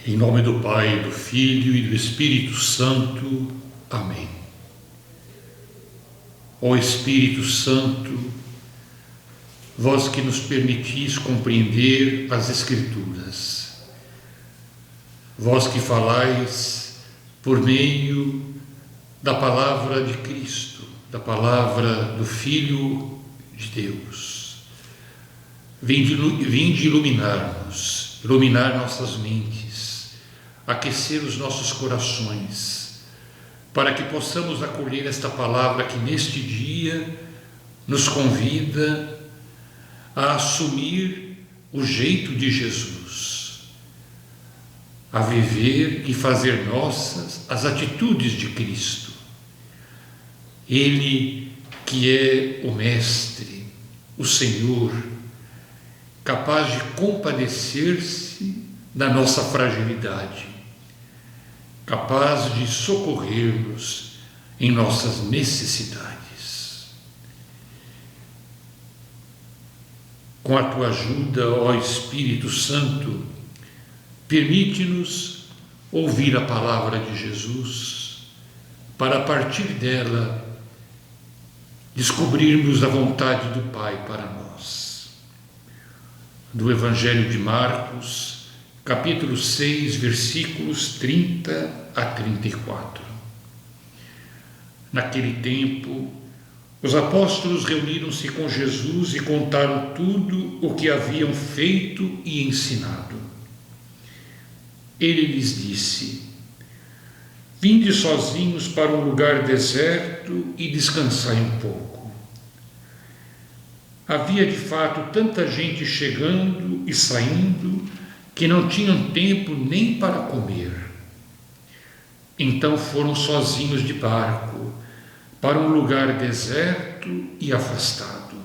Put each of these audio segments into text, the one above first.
Em nome do Pai, do Filho e do Espírito Santo. Amém. Ó Espírito Santo, vós que nos permitis compreender as Escrituras, vós que falais por meio da palavra de Cristo, da palavra do Filho de Deus, vinde iluminar-nos, iluminar nossas mentes, aquecer os nossos corações, para que possamos acolher esta palavra que neste dia nos convida a assumir o jeito de Jesus, a viver e fazer nossas as atitudes de Cristo. Ele que é o Mestre, o Senhor, capaz de compadecer-se da nossa fragilidade, capaz de socorrer-nos em nossas necessidades. Com a tua ajuda, ó Espírito Santo, permite-nos ouvir a palavra de Jesus, para a partir dela descobrirmos a vontade do Pai para nós. Do Evangelho de Marcos, capítulo 6, versículos 30 a 34. Naquele tempo, os apóstolos reuniram-se com Jesus e contaram tudo o que haviam feito e ensinado. Ele lhes disse: vinde sozinhos para um lugar deserto e descansai um pouco. Havia de fato tanta gente chegando e saindo que não tinham tempo nem para comer. Então foram sozinhos de barco para um lugar deserto e afastado.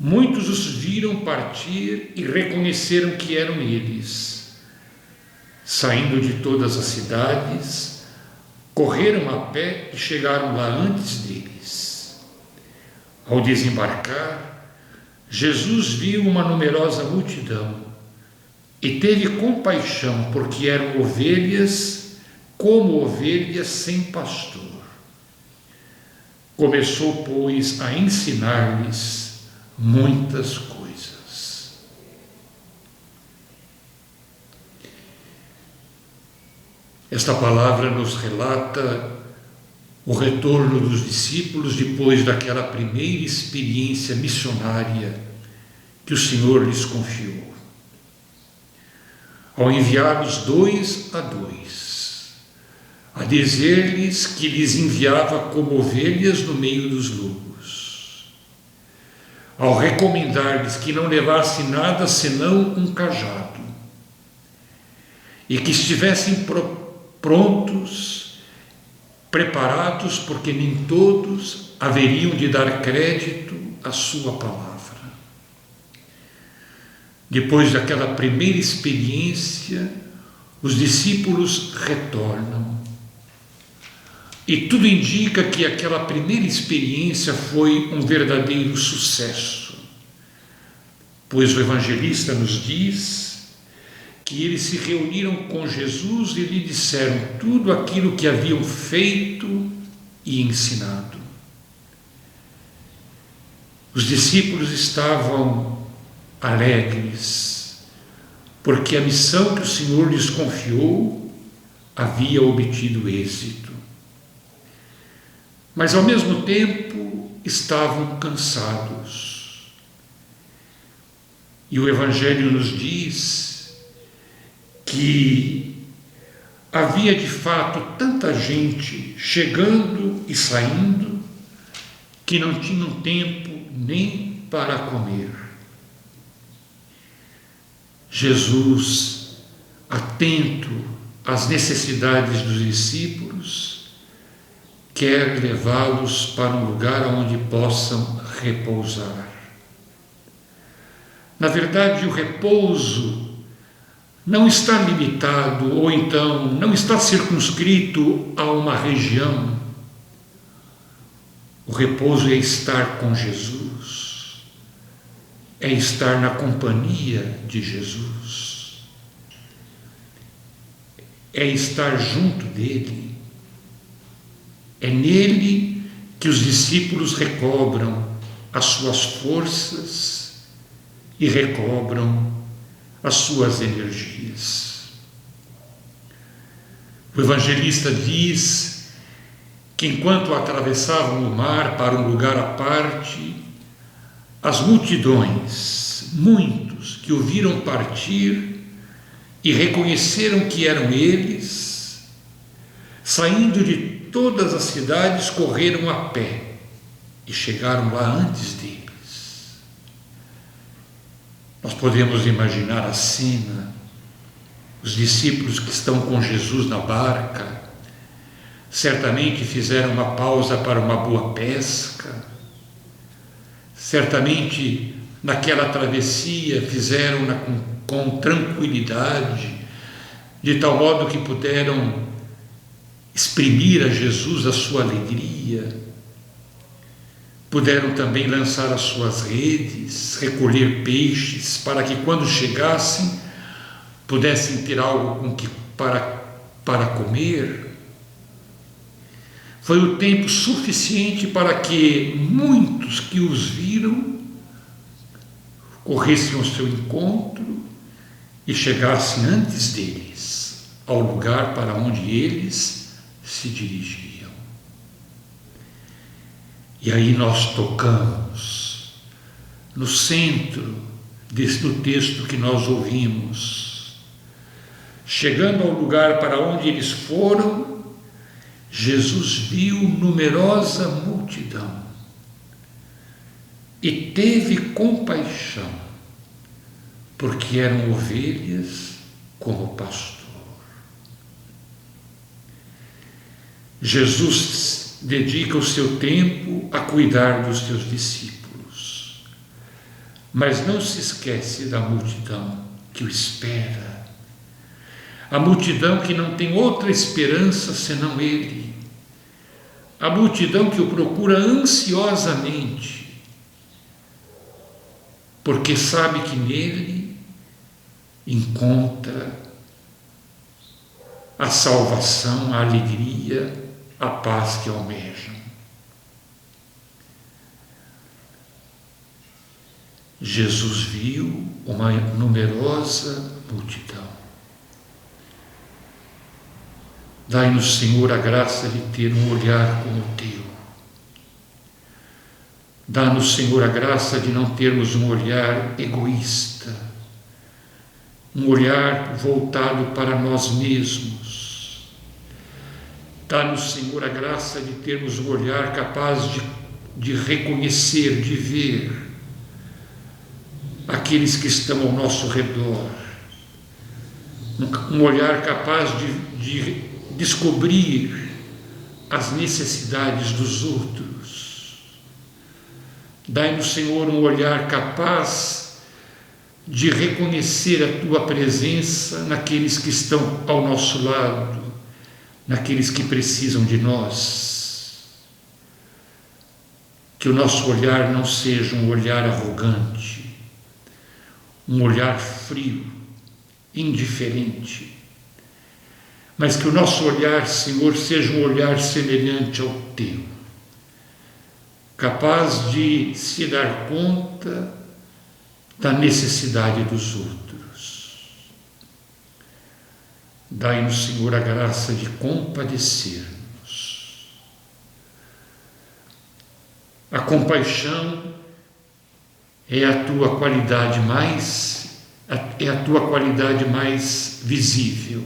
Muitos os viram partir e reconheceram que eram eles. Saindo de todas as cidades, correram a pé e chegaram lá antes deles. Ao desembarcar, Jesus viu uma numerosa multidão e teve compaixão, porque eram ovelhas, como ovelhas sem pastor. Começou, pois, a ensinar-lhes muitas coisas. Esta palavra nos relata o retorno dos discípulos depois daquela primeira experiência missionária que o Senhor lhes confiou. Ao enviá-los 2 a 2, a dizer-lhes que lhes enviava como ovelhas no meio dos lobos, ao recomendar-lhes que não levassem nada senão um cajado, e que estivessem prontos, preparados, porque nem todos haveriam de dar crédito à sua palavra. Depois daquela primeira experiência, os discípulos retornam. E tudo indica que aquela primeira experiência foi um verdadeiro sucesso, pois o evangelista nos diz que eles se reuniram com Jesus e lhe disseram tudo aquilo que haviam feito e ensinado. Os discípulos estavam alegres, porque a missão que o Senhor lhes confiou havia obtido êxito. Mas, ao mesmo tempo, estavam cansados. E o Evangelho nos diz que havia, de fato, tanta gente chegando e saindo que não tinham tempo nem para comer. Jesus, atento às necessidades dos discípulos, quer levá-los para um lugar onde possam repousar. Na verdade, o repouso não está limitado, ou então não está circunscrito a uma região. O repouso é estar com Jesus, é estar na companhia de Jesus. é estar junto dele. É nele que os discípulos recobram as suas forças e recobram as suas energias. O evangelista diz que enquanto atravessavam o mar para um lugar à parte, as multidões, muitos que o viram partir e reconheceram que eram eles, saindo de todas as cidades, correram a pé e chegaram lá antes deles. Nós podemos imaginar a cena, os discípulos que estão com Jesus na barca, certamente fizeram uma pausa para uma boa pesca, certamente naquela travessia fizeram-na com tranquilidade, de tal modo que puderam exprimir a Jesus a sua alegria, puderam também lançar as suas redes, recolher peixes, para que quando chegassem pudessem ter algo para comer. Foi o tempo suficiente para que muitos que os viram corressem ao seu encontro e chegassem antes deles ao lugar para onde eles se dirigiam. E aí nós tocamos no centro do texto que nós ouvimos. Chegando ao lugar para onde eles foram, Jesus viu numerosa multidão e teve compaixão, porque eram ovelhas como pastor. Jesus dedica o seu tempo a cuidar dos seus discípulos, mas não se esquece da multidão que o espera, a multidão que não tem outra esperança senão Ele, a multidão que o procura ansiosamente, porque sabe que nele encontra a salvação, a alegria, a paz que almejam. Jesus viu uma numerosa multidão. Dai-nos, Senhor, a graça de ter um olhar como o Teu. Dá-nos, Senhor, a graça de não termos um olhar egoísta, um olhar voltado para nós mesmos. Dá-nos, Senhor, a graça de termos um olhar capaz de reconhecer, de ver aqueles que estão ao nosso redor. Um olhar capaz de descobrir as necessidades dos outros. Dai-nos, Senhor, um olhar capaz de reconhecer a Tua presença naqueles que estão ao nosso lado, naqueles que precisam de nós. Que o nosso olhar não seja um olhar arrogante, um olhar frio, indiferente, mas que o nosso olhar, Senhor, seja um olhar semelhante ao Teu, capaz de se dar conta da necessidade dos outros. Dai-nos, Senhor, a graça de compadecermos. A compaixão é a Tua qualidade mais visível.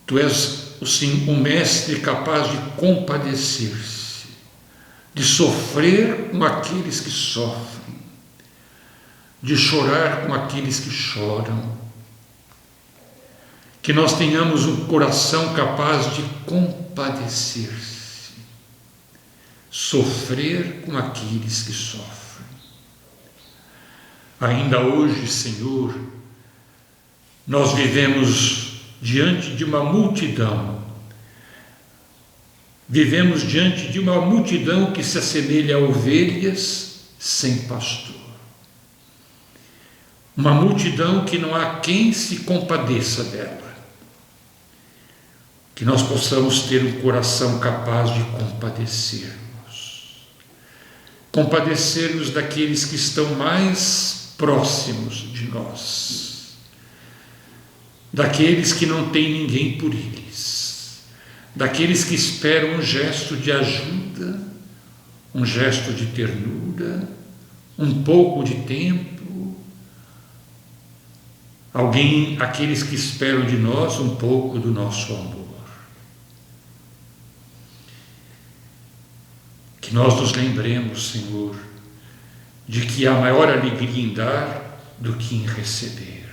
Tu és, sim, um mestre capaz de compadecer-se, de sofrer com aqueles que sofrem, de chorar com aqueles que choram. Que nós tenhamos um coração capaz de compadecer-se, sofrer com aqueles que sofrem. Ainda hoje, Senhor, nós vivemos diante de uma multidão. Vivemos diante de uma multidão que se assemelha a ovelhas sem pastor. uma multidão que não há quem se compadeça dela. Que nós possamos ter um coração capaz de compadecermos daqueles que estão mais próximos de nós, daqueles que não têm ninguém por eles, daqueles que esperam um gesto de ajuda, um gesto de ternura, um pouco de tempo, aqueles que esperam de nós um pouco do nosso amor. Que nós nos lembremos, Senhor, de que há maior alegria em dar do que em receber.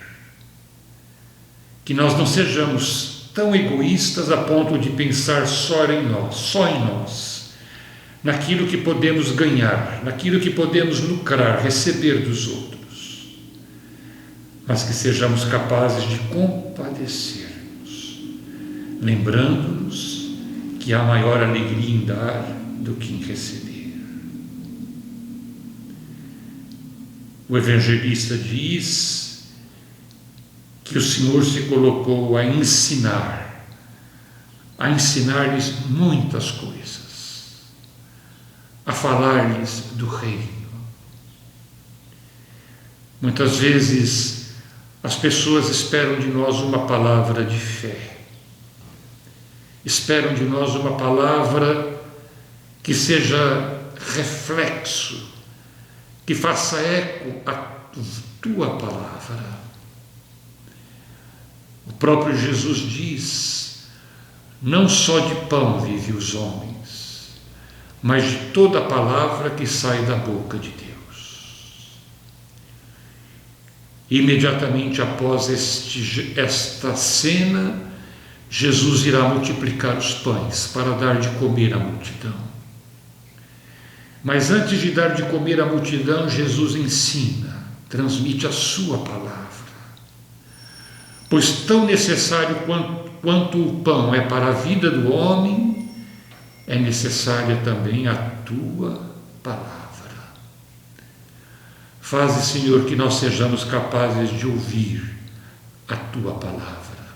Que nós não sejamos tão egoístas a ponto de pensar só em nós, naquilo que podemos ganhar, naquilo que podemos lucrar, receber dos outros, mas que sejamos capazes de compadecermos, lembrando-nos que há maior alegria em dar do que em receber. O evangelista diz que o Senhor se colocou a ensinar-lhes muitas coisas, a falar-lhes do reino. Muitas vezes as pessoas esperam de nós uma palavra de fé, esperam de nós uma palavra que seja reflexo, que faça eco à tua palavra. O próprio Jesus diz: não só de pão vivem os homens, mas de toda a palavra que sai da boca de Deus. Imediatamente após esta cena, Jesus irá multiplicar os pães para dar de comer à multidão. Mas antes de dar de comer à multidão, Jesus ensina, transmite a sua palavra. Pois tão necessário quanto o pão é para a vida do homem, é necessária também a tua palavra. Faze, Senhor, que nós sejamos capazes de ouvir a tua palavra.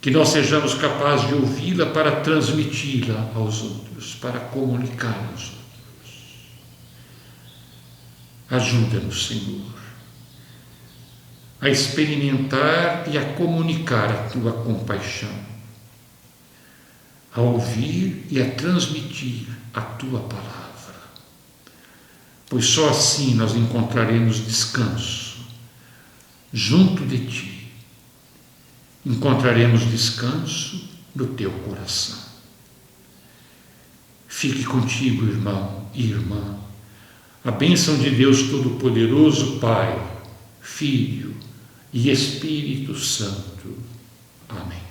Que nós sejamos capazes de ouvi-la para transmiti-la aos outros, para comunicar aos outros. Ajuda-nos, Senhor, a experimentar e a comunicar a tua compaixão, a ouvir e a transmitir a tua palavra, pois só assim nós encontraremos descanso junto de ti, encontraremos descanso no teu coração. Fique contigo, irmão e irmã, a bênção de Deus Todo-Poderoso, Pai, Filho e Espírito Santo. Amém.